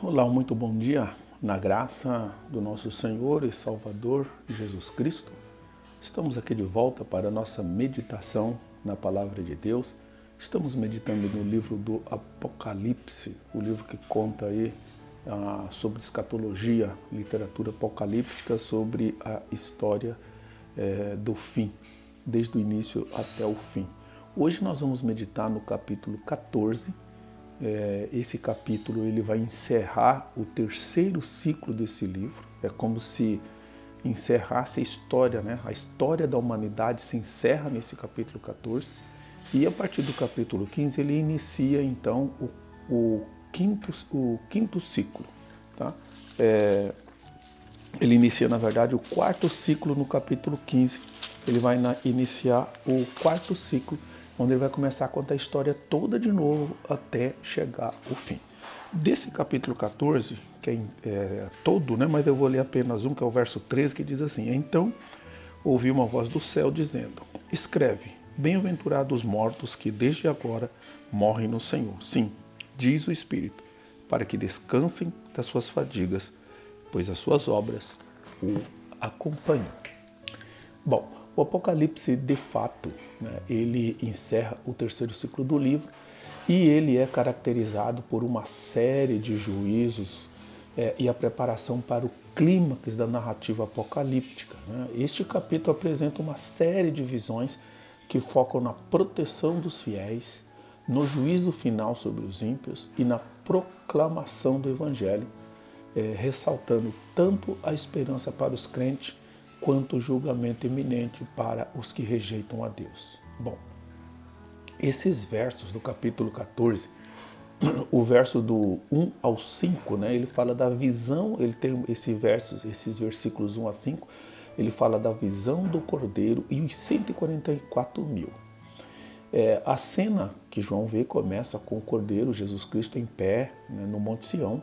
Olá, muito bom dia. Na graça do nosso Senhor e Salvador Jesus Cristo, estamos aqui de volta para a nossa meditação na Palavra de Deus. Estamos meditando no livro do Apocalipse, o livro que conta aí sobre escatologia, literatura apocalíptica, sobre a história do fim, desde o início até o fim. Hoje nós vamos meditar no capítulo 14. Esse capítulo ele vai encerrar o terceiro ciclo desse livro. É como se encerrasse a história, né? A história da humanidade se encerra nesse capítulo 14. E a partir do capítulo 15 ele inicia então o quinto ciclo. Tá? Ele inicia, na verdade, o quarto ciclo no capítulo 15. Ele vai iniciar o quarto ciclo, onde ele vai começar a contar a história toda de novo até chegar ao fim. Desse capítulo 14, que é todo, né, mas eu vou ler apenas um, que é o verso 13, que diz assim: Então ouvi uma voz do céu dizendo: Escreve, bem-aventurados os mortos que desde agora morrem no Senhor. Sim, diz o Espírito, para que descansem das suas fadigas, pois as suas obras o acompanham. Bom, o Apocalipse, de fato, né, ele encerra o terceiro ciclo do livro e ele é caracterizado por uma série de juízos e a preparação para o clímax da narrativa apocalíptica. Né? Este capítulo apresenta uma série de visões que focam na proteção dos fiéis, no juízo final sobre os ímpios e na proclamação do Evangelho, ressaltando tanto a esperança para os crentes quanto o julgamento iminente para os que rejeitam a Deus. Bom, esses versos do capítulo 14, o verso do 1 ao 5, né, ele fala da visão, ele tem esses versículos 1 a 5, ele fala da visão do Cordeiro e os 144 mil. A cena que João vê começa com o Cordeiro, Jesus Cristo em pé, né, no Monte Sião,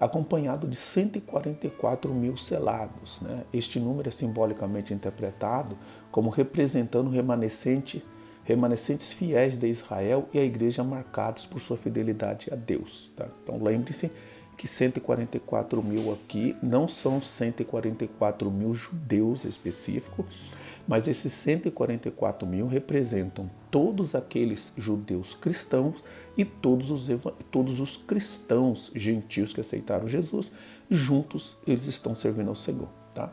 acompanhado de 144 mil selados. Né? Este número é simbolicamente interpretado como representando remanescentes fiéis de Israel e a igreja marcados por sua fidelidade a Deus. Tá? Então lembre-se que 144 mil aqui não são 144 mil judeus específicos, mas esses 144 mil representam todos aqueles judeus cristãos e todos os cristãos gentios que aceitaram Jesus, juntos eles estão servindo ao Senhor. Tá?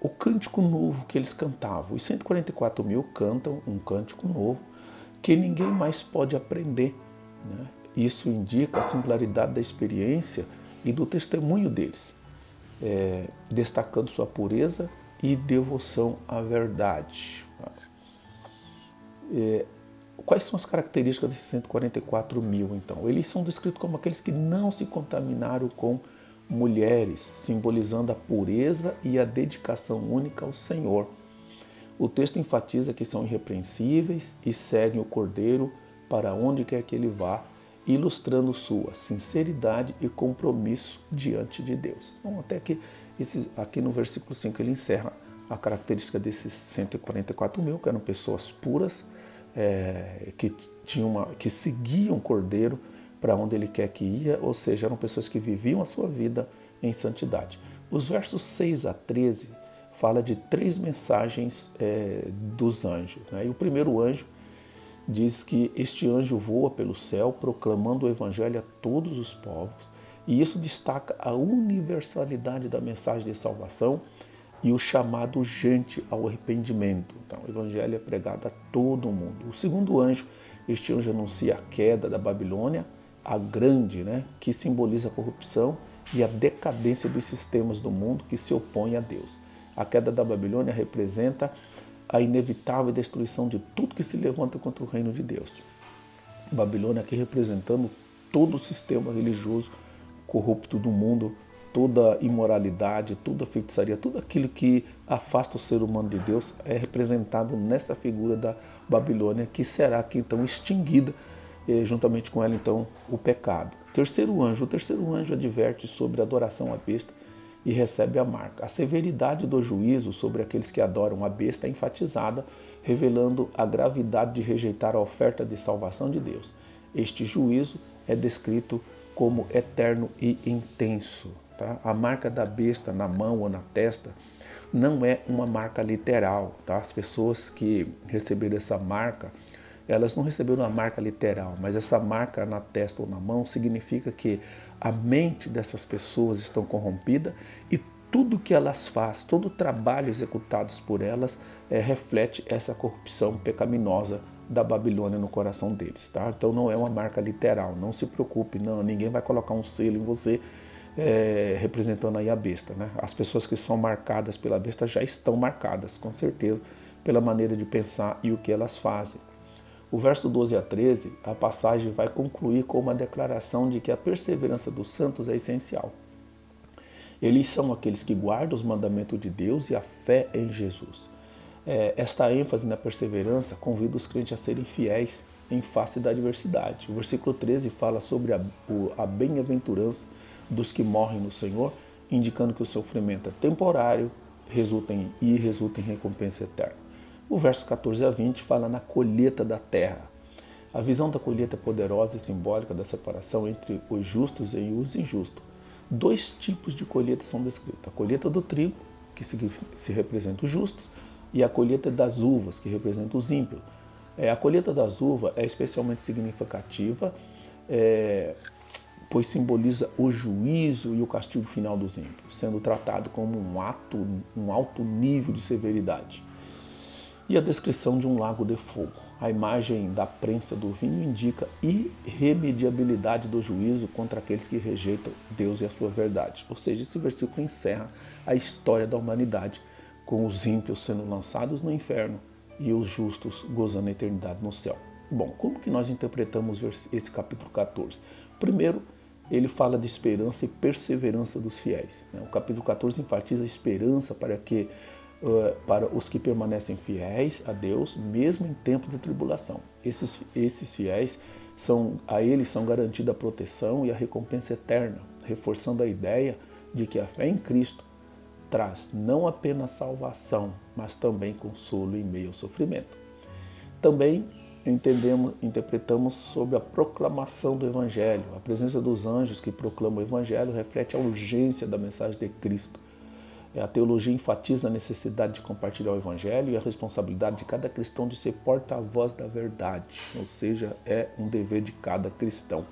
O cântico novo que eles cantavam, os 144 mil cantam um cântico novo que ninguém mais pode aprender. Né? Isso indica a singularidade da experiência e do testemunho deles, destacando sua pureza e devoção à verdade. Quais são as características desses 144 mil, então? Eles são descritos como aqueles que não se contaminaram com mulheres, simbolizando a pureza e a dedicação única ao Senhor. O texto enfatiza que são irrepreensíveis e seguem o Cordeiro para onde quer que ele vá, ilustrando sua sinceridade e compromisso diante de Deus. Então, até que aqui no versículo 5 ele encerra a característica desses 144 mil, que eram pessoas puras, que seguiam o Cordeiro para onde ele quer que ia, ou seja, eram pessoas que viviam a sua vida em santidade. Os versos 6 a 13 fala de 3 mensagens dos anjos. Né? E o primeiro anjo diz que este anjo voa pelo céu proclamando o evangelho a todos os povos, e isso destaca a universalidade da mensagem de salvação e o chamado urgente ao arrependimento. Então, o evangelho é pregado a todo mundo. O segundo anjo, este anjo anuncia a queda da Babilônia, a grande, né, que simboliza a corrupção e a decadência dos sistemas do mundo que se opõem a Deus. A queda da Babilônia representa a inevitável destruição de tudo que se levanta contra o reino de Deus. Babilônia aqui representando todo o sistema religioso corrupto do mundo, toda imoralidade, toda feitiçaria, tudo aquilo que afasta o ser humano de Deus é representado nessa figura da Babilônia, que será aqui então extinguida, juntamente com ela então o pecado. O terceiro anjo adverte sobre a adoração à besta e recebe a marca. A severidade do juízo sobre aqueles que adoram a besta é enfatizada, revelando a gravidade de rejeitar a oferta de salvação de Deus. Este juízo é descrito como eterno e intenso. Tá? A marca da besta na mão ou na testa não é uma marca literal. Tá? As pessoas que receberam essa marca, elas não receberam uma marca literal, mas essa marca na testa ou na mão significa que a mente dessas pessoas estão corrompida e tudo que elas fazem, todo o trabalho executado por elas reflete essa corrupção pecaminosa da Babilônia no coração deles. Tá? Então não é uma marca literal, não se preocupe, não, ninguém vai colocar um selo em você representando aí a besta. Né? As pessoas que são marcadas pela besta já estão marcadas, com certeza, pela maneira de pensar e o que elas fazem. O verso 12 a 13, a passagem vai concluir com uma declaração de que a perseverança dos santos é essencial. Eles são aqueles que guardam os mandamentos de Deus e a fé em Jesus. Esta ênfase na perseverança convida os crentes a serem fiéis em face da adversidade. O versículo 13 fala sobre a bem-aventurança dos que morrem no Senhor, indicando que o sofrimento é temporário resulta em recompensa eterna. O verso 14 a 20 fala na colheita da terra. A visão da colheita é poderosa e simbólica da separação entre os justos e os injustos. Dois tipos de colheita são descritos. A colheita do trigo, que se representa os justos, e a colheita das uvas, que representa os ímpios. A colheita das uvas é especialmente significativa, pois simboliza o juízo e o castigo final dos ímpios, sendo tratado como um alto nível de severidade. E a descrição de um lago de fogo. A imagem da prensa do vinho indica irremediabilidade do juízo contra aqueles que rejeitam Deus e a sua verdade. Ou seja, esse versículo encerra a história da humanidade, com os ímpios sendo lançados no inferno e os justos gozando a eternidade no céu. Bom, como que nós interpretamos esse capítulo 14? Primeiro, ele fala de esperança e perseverança dos fiéis. O capítulo 14 enfatiza a esperança para os que permanecem fiéis a Deus, mesmo em tempos de tribulação. Esses fiéis, a eles são garantida a proteção e a recompensa eterna, reforçando a ideia de que a fé em Cristo traz não apenas salvação, mas também consolo em meio ao sofrimento. Também interpretamos sobre a proclamação do Evangelho. A presença dos anjos que proclamam o Evangelho reflete a urgência da mensagem de Cristo. A teologia enfatiza a necessidade de compartilhar o Evangelho e a responsabilidade de cada cristão de ser porta-voz da verdade, ou seja, é um dever de cada cristão.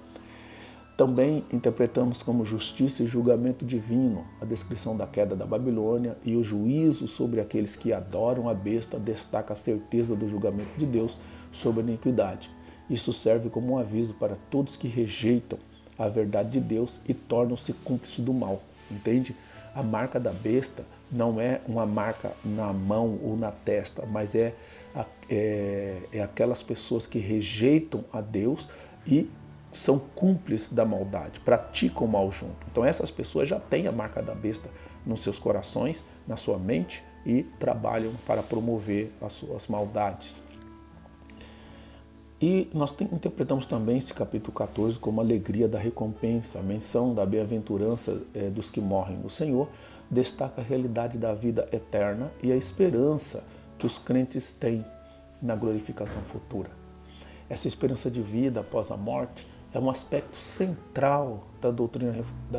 Também interpretamos como justiça e julgamento divino a descrição da queda da Babilônia e o juízo sobre aqueles que adoram a besta destaca a certeza do julgamento de Deus sobre a iniquidade. Isso serve como um aviso para todos que rejeitam a verdade de Deus e tornam-se cúmplices do mal, entende? A marca da besta não é uma marca na mão ou na testa, mas é aquelas pessoas que rejeitam a Deus e são cúmplices da maldade, praticam o mal junto. Então essas pessoas já têm a marca da besta nos seus corações, na sua mente e trabalham para promover as suas maldades. E nós interpretamos também esse capítulo 14 como a alegria da recompensa. A menção da bem-aventurança dos que morrem no Senhor destaca a realidade da vida eterna e a esperança que os crentes têm na glorificação futura. Essa esperança de vida após a morte é um aspecto central da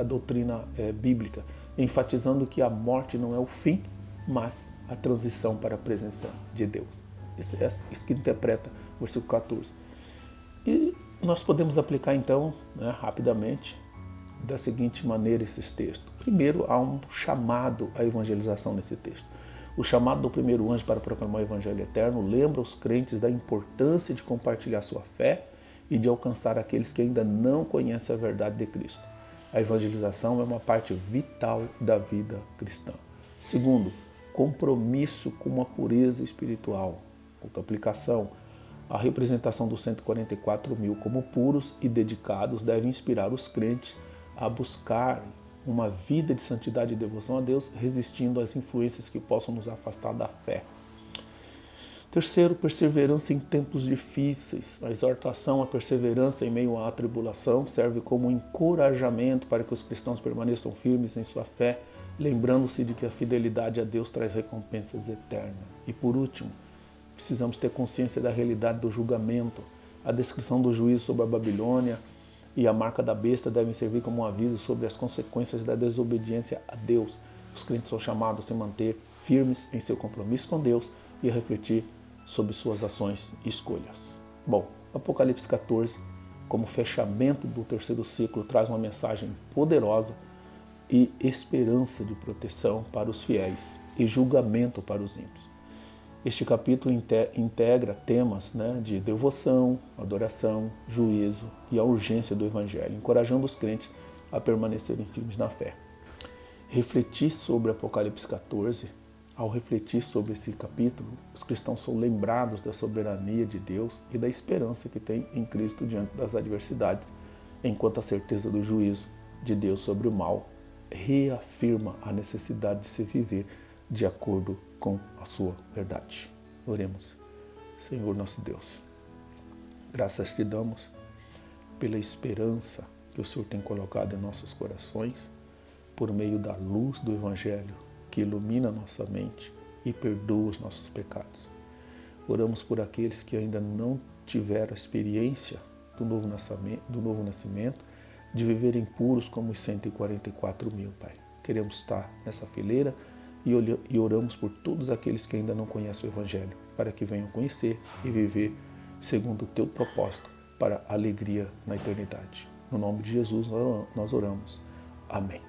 doutrina bíblica, enfatizando que a morte não é o fim, mas a transição para a presença de Deus. Isso que interpreta o versículo 14. E nós podemos aplicar então, rapidamente, da seguinte maneira esses textos. Primeiro, há um chamado à evangelização nesse texto. O chamado do primeiro anjo para proclamar o evangelho eterno lembra os crentes da importância de compartilhar sua fé e de alcançar aqueles que ainda não conhecem a verdade de Cristo. A evangelização é uma parte vital da vida cristã. Segundo, compromisso com a pureza espiritual. Outra aplicação, a representação dos 144.000 como puros e dedicados deve inspirar os crentes a buscar uma vida de santidade e devoção a Deus, resistindo às influências que possam nos afastar da fé. Terceiro, perseverança em tempos difíceis. A exortação à perseverança em meio à tribulação serve como encorajamento para que os cristãos permaneçam firmes em sua fé, lembrando-se de que a fidelidade a Deus traz recompensas eternas. E por último, precisamos ter consciência da realidade do julgamento, a descrição do juízo sobre a Babilônia e a marca da besta devem servir como um aviso sobre as consequências da desobediência a Deus. Os crentes são chamados a se manter firmes em seu compromisso com Deus e a refletir sobre suas ações e escolhas. Bom, Apocalipse 14, como fechamento do terceiro ciclo, traz uma mensagem poderosa e esperança de proteção para os fiéis e julgamento para os ímpios. Este capítulo integra temas de devoção, adoração, juízo e a urgência do Evangelho, encorajando os crentes a permanecerem firmes na fé. Refletir sobre Apocalipse 14, ao refletir sobre esse capítulo, os cristãos são lembrados da soberania de Deus e da esperança que tem em Cristo diante das adversidades, enquanto a certeza do juízo de Deus sobre o mal reafirma a necessidade de se viver de acordo com a sua verdade. Oremos. Senhor nosso Deus, graças te damos pela esperança que o Senhor tem colocado em nossos corações por meio da luz do Evangelho que ilumina nossa mente e perdoa os nossos pecados. Oramos por aqueles que ainda não tiveram a experiência do novo nascimento, de viverem puros como os 144 mil, Pai. Queremos estar nessa fileira e oramos por todos aqueles que ainda não conhecem o Evangelho, para que venham conhecer e viver segundo o Teu propósito para a alegria na eternidade. No nome de Jesus nós oramos. Amém.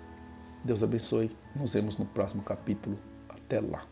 Deus abençoe. Nos vemos no próximo capítulo. Até lá.